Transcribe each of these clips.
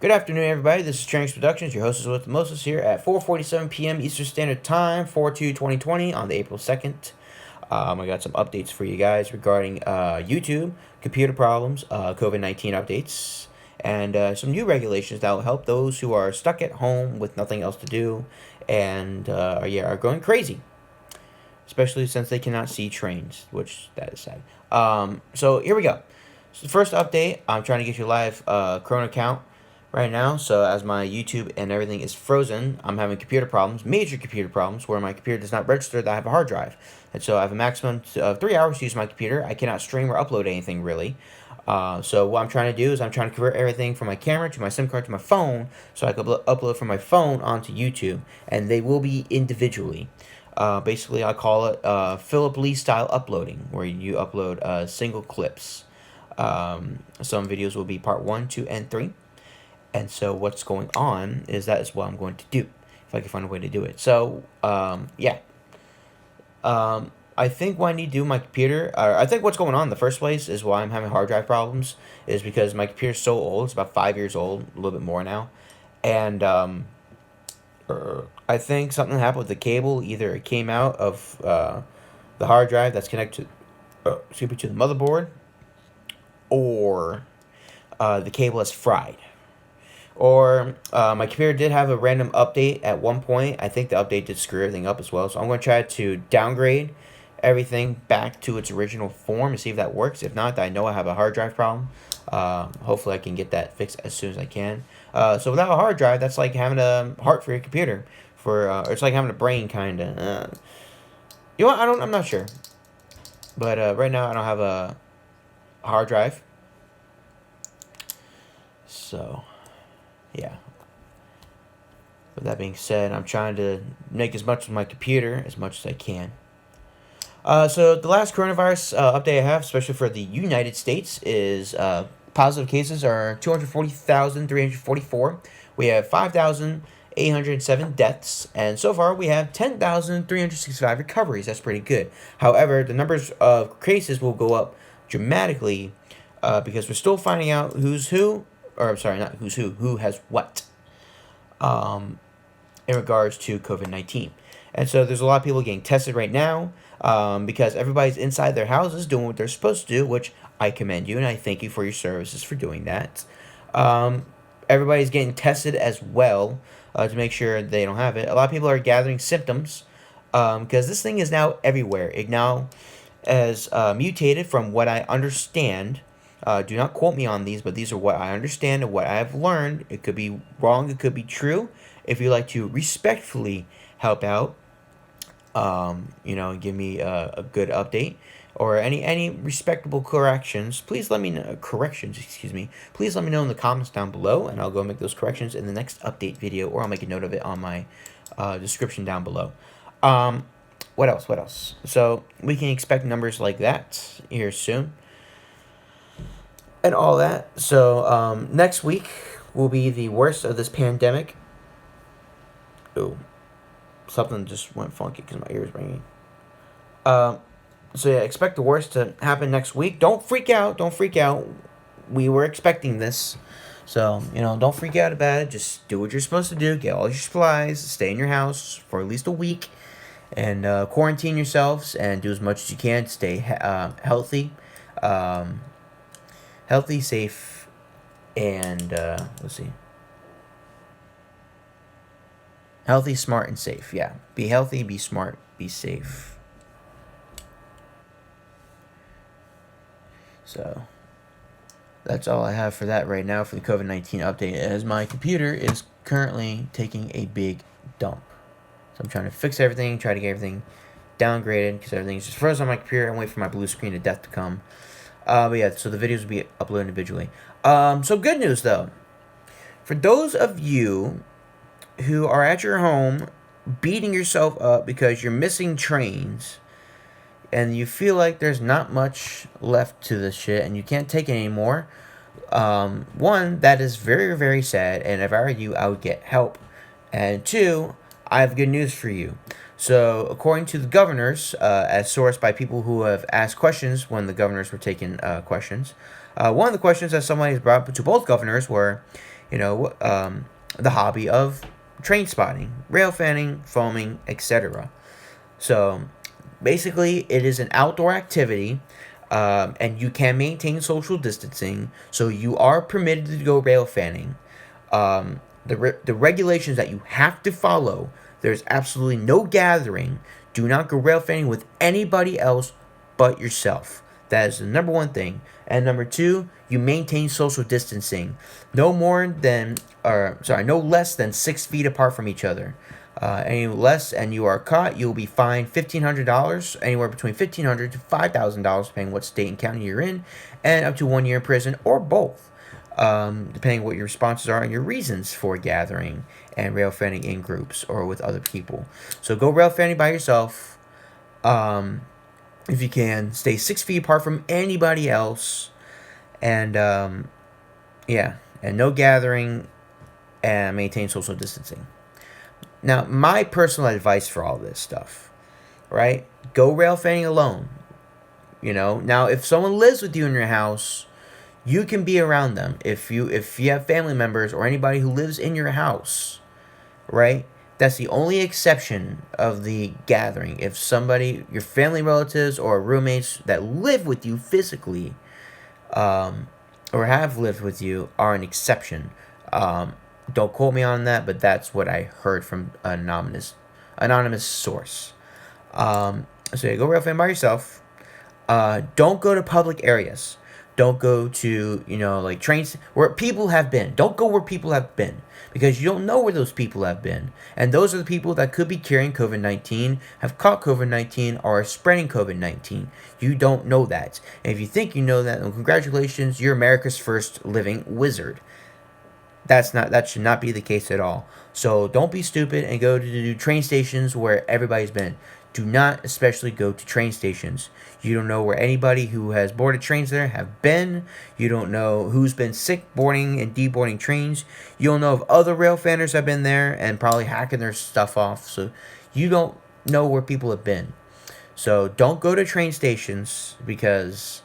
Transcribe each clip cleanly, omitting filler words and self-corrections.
Good afternoon, everybody. This is Tranks Productions. Your host is with Moses here at 4:47 p.m. Eastern Standard Time, 4/2/2020 on the April 2nd. I got some updates for you guys regarding YouTube, computer problems, COVID-19 updates, and some new regulations that will help those who are stuck at home with nothing else to do and are going crazy, especially since they cannot see trains, which that is sad. So here we go. So the first update, I'm trying to get you a live Chrome account right now. So as my YouTube and everything is frozen, I'm having computer problems, major computer problems, where my computer does not register that I have a hard drive. And so I have a maximum of 3 hours to use my computer. I cannot stream or upload anything really. So what I'm trying to do is I'm trying to convert everything from my camera to my SIM card to my phone so I can upload from my phone onto YouTube. And they will be individually. Basically, I call it Philip Lee style uploading, where you upload single clips. Some videos will be part 1, 2, and 3. And so what's going on is that is what I'm going to do, if I can find a way to do it. So, yeah. I think what I need to do with my computer, I think what's going on in the first place is why I'm having hard drive problems, is because my computer's so old. It's about 5 years old, a little bit more now. And I think something happened with the cable. Either it came out of the hard drive that's connected to the motherboard, or the cable is fried. Or my computer did have a random update at one point. I think the update did screw everything up as well. So I'm going to try to downgrade everything back to its original form and see if that works. If not, I know I have a hard drive problem. Hopefully I can get that fixed as soon as I can. So without a hard drive, that's like having a heart for your computer. Or it's like having a brain, kind of. You know what? I'm not sure. But right now I don't have a hard drive. So, yeah. With that being said, I'm trying to make as much of my computer as much as I can. So the last coronavirus update I have, especially for the United States, is positive cases are 240,344. We have 5,807 deaths, and so far we have 10,365 recoveries. That's pretty good. However, the numbers of cases will go up dramatically because we're still finding out who's who, or I'm sorry, not who's who has what, in regards to COVID-19. And so there's a lot of people getting tested right now because everybody's inside their houses doing what they're supposed to do, which I commend you and I thank you for your services for doing that. Everybody's getting tested as well to make sure they don't have it. A lot of people are gathering symptoms because this thing is now everywhere. It now has mutated from what I understand. Do not quote me on these, but these are what I understand and what I have learned. It could be wrong, it could be true. If you'd like to respectfully help out, give me a good update or any respectable corrections, please let me know. Please let me know in the comments down below, and I'll go make those corrections in the next update video, or I'll make a note of it on my description down below. What else? So we can expect numbers like that here soon, and all that. So next week will be the worst of this pandemic. Oh, something just went funky because my ear is ringing. So yeah, expect the worst to happen next week. Don't freak out. We were expecting this. So, don't freak out about it. Just do what you're supposed to do. Get all your supplies. Stay in your house for at least a week. And quarantine yourselves and do as much as you can. Stay healthy. Healthy, safe, and let's see. Healthy, smart, and safe. Yeah. Be healthy, be smart, be safe. So, that's all I have for that right now for the COVID-19 update, as my computer is currently taking a big dump. So I'm trying to fix everything, try to get everything downgraded, because everything's just frozen on my computer. I'm waiting for my blue screen of death to come. But yeah, so the videos will be uploaded individually. So good news, though. For those of you who are at your home beating yourself up because you're missing trains and you feel like there's not much left to this shit and you can't take it anymore, one, that is very, very sad, and if I were you, I would get help. And two, I have good news for you. So, according to the governors, as sourced by people who have asked questions when the governors were taking questions, one of the questions that somebody has brought up to both governors were, the hobby of train spotting, rail fanning, foaming, etc. So basically, it is an outdoor activity, and you can maintain social distancing. So you are permitted to go rail fanning. The regulations that you have to follow. There's absolutely no gathering. Do not go rail fanning with anybody else but yourself. That is the number one thing. And number two, you maintain social distancing. No less than 6 feet apart from each other. Any less and you are caught, you'll be fined $1,500, anywhere between $1,500 to $5,000, depending what state and county you're in, and up to 1 year in prison, or both, depending what your responses are and your reasons for gathering and rail fanning in groups or with other people. So go rail fanning by yourself. If you can, stay 6 feet apart from anybody else, and and no gathering, and maintain social distancing. Now, my personal advice for all this stuff, right? Go rail fanning alone. Now if someone lives with you in your house, you can be around them. If you have family members or anybody who lives in your house, right? That's the only exception of the gathering. If somebody, your family relatives or roommates that live with you physically, or have lived with you, are an exception. Don't quote me on that, but that's what I heard from an anonymous source. So yeah, go rail fan by yourself. Don't go to public areas. Don't go to, like trains where people have been. Don't go where people have been, because you don't know where those people have been. And those are the people that could be carrying COVID-19, have caught COVID-19, or are spreading COVID-19. You don't know that. And if you think you know that, then congratulations, you're America's first living wizard. That should not be the case at all. So don't be stupid and go to train stations where everybody's been. Do not especially go to train stations. You don't know where anybody who has boarded trains there have been. You don't know who's been sick boarding and deboarding trains. You don't know if other rail fanners have been there and probably hacking their stuff off. So you don't know where people have been. So don't go to train stations, because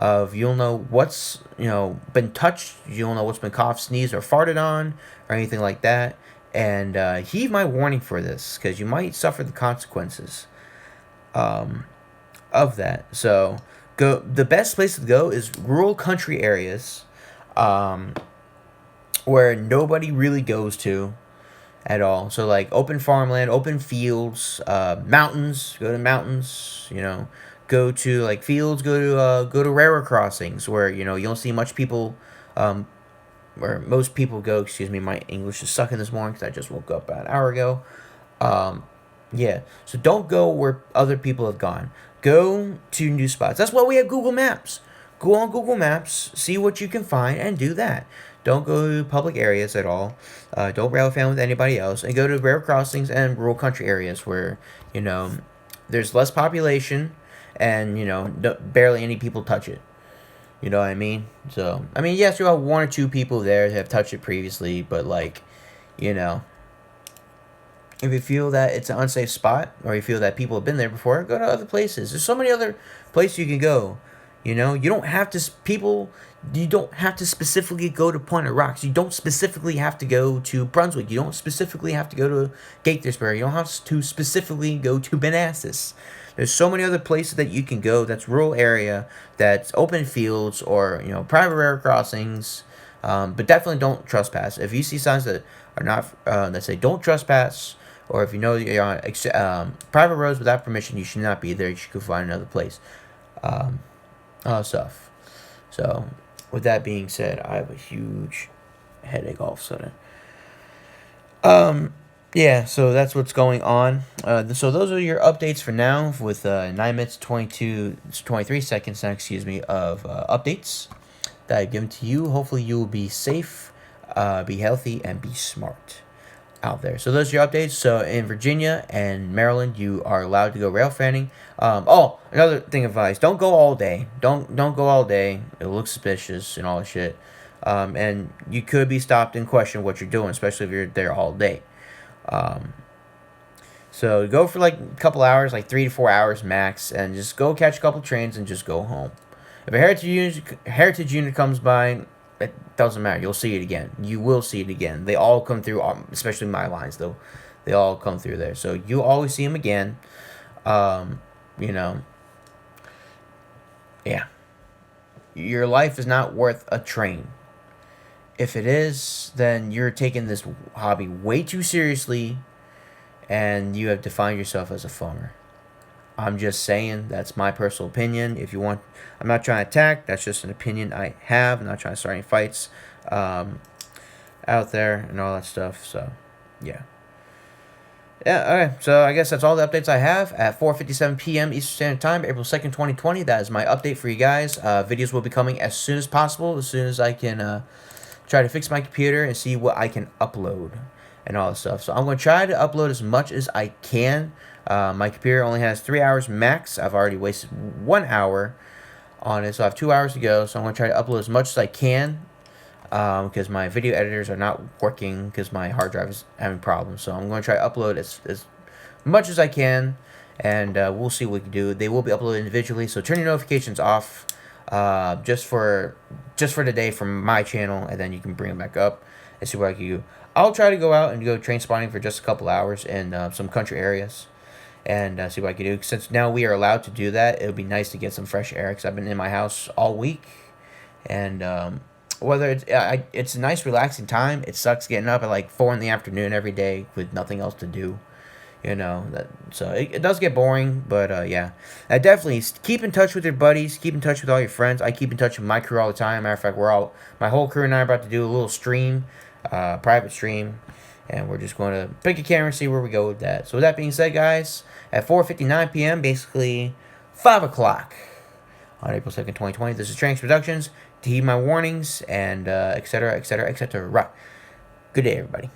you'll know what's been touched. You don't know what's been coughed, sneezed, or farted on, or anything like that. And heed my warning for this, because you might suffer the consequences of that. So the best place to go is rural country areas, where nobody really goes to at all. So like open farmland, open fields, mountains. Go to mountains. Go to like fields. Go to railroad crossings where you don't see much people. Where most people go. Excuse me, my English is sucking this morning because I just woke up about an hour ago. Yeah. So don't go where other people have gone. Go to new spots. That's why we have Google Maps. Go on Google Maps, see what you can find, and do that. Don't go to public areas at all. Don't rail fan with anybody else, and go to rail crossings and rural country areas where there's less population, and barely any people touch it. You know what I mean? So yes, you have one or two people there that have touched it previously, but if you feel that it's an unsafe spot, or you feel that people have been there before, go to other places. There's so many other places you can go. You don't have to You don't have to specifically go to Pointe aux Rocks. You don't specifically have to go to Brunswick. You don't specifically have to go to Gaithersburg. You don't have to specifically go to Manassas. There's so many other places that you can go. That's rural area. That's open fields, or private railroad crossings. But definitely don't trespass. If you see signs that are not that say don't trespass, or if you're on private roads without permission, you should not be there. You should go find another place. Stuff. So, with that being said, I have a huge headache all of a sudden. Yeah, so that's what's going on. So those are your updates for now, with 9 minutes 23 seconds of updates that I've given to you. Hopefully you will be safe, be healthy, and be smart out there. So those are your updates. So in Virginia and Maryland, you are allowed to go rail fanning. Another thing of advice: don't go all day. Don't go all day. It looks suspicious and all that shit. And you could be stopped and questioned what you're doing, especially if you're there all day. So go for like a couple hours, like 3 to 4 hours max, and just go catch a couple trains and just go home. If a heritage unit comes by, Doesn't matter. You'll see it again. You will see it again. They all come through, especially my lines, though. They all come through there. So you always see them again. You know, yeah. Your life is not worth a train. If it is, then you're taking this hobby way too seriously, and you have defined yourself as a phoner. I'm just saying, that's my personal opinion. If you want, I'm not trying to attack. That's just an opinion I have. I'm not trying to start any fights out there and all that stuff. So, yeah. Yeah, okay. So I guess that's all the updates I have at 4:57 p.m. Eastern Standard Time, April 2nd, 2020. That is my update for you guys. Videos will be coming as soon as possible, as soon as I can try to fix my computer and see what I can upload and all that stuff. So I'm going to try to upload as much as I can. My computer only has 3 hours max. I've already wasted 1 hour on it, so I have 2 hours to go. So I'm going to try to upload as much as I can because my video editors are not working because my hard drive is having problems. So I'm going to try to upload as much as I can, and we'll see what we can do. They will be uploaded individually, so turn your notifications off just for the day from my channel, and then you can bring them back up and see what I can do. I'll try to go out and go train spotting for just a couple hours in some country areas and see what I can do. Since now we are allowed to do that, it would be nice to get some fresh air because I've been in my house all week, and whether it's a nice relaxing time. It sucks getting up at like 4 in the afternoon every day with nothing else to do. You know, so it does get boring, but yeah. Definitely keep in touch with your buddies, keep in touch with all your friends. I keep in touch with my crew all the time. Matter of fact, my whole crew and I are about to do a little stream, private stream, and we're just going to pick a camera and see where we go with that. So with that being said, guys, at 4:59 p.m., basically 5 o'clock on April 2nd, 2020, this is Tranks Productions. To heed my warnings and etc., etc., etc. Good day, everybody.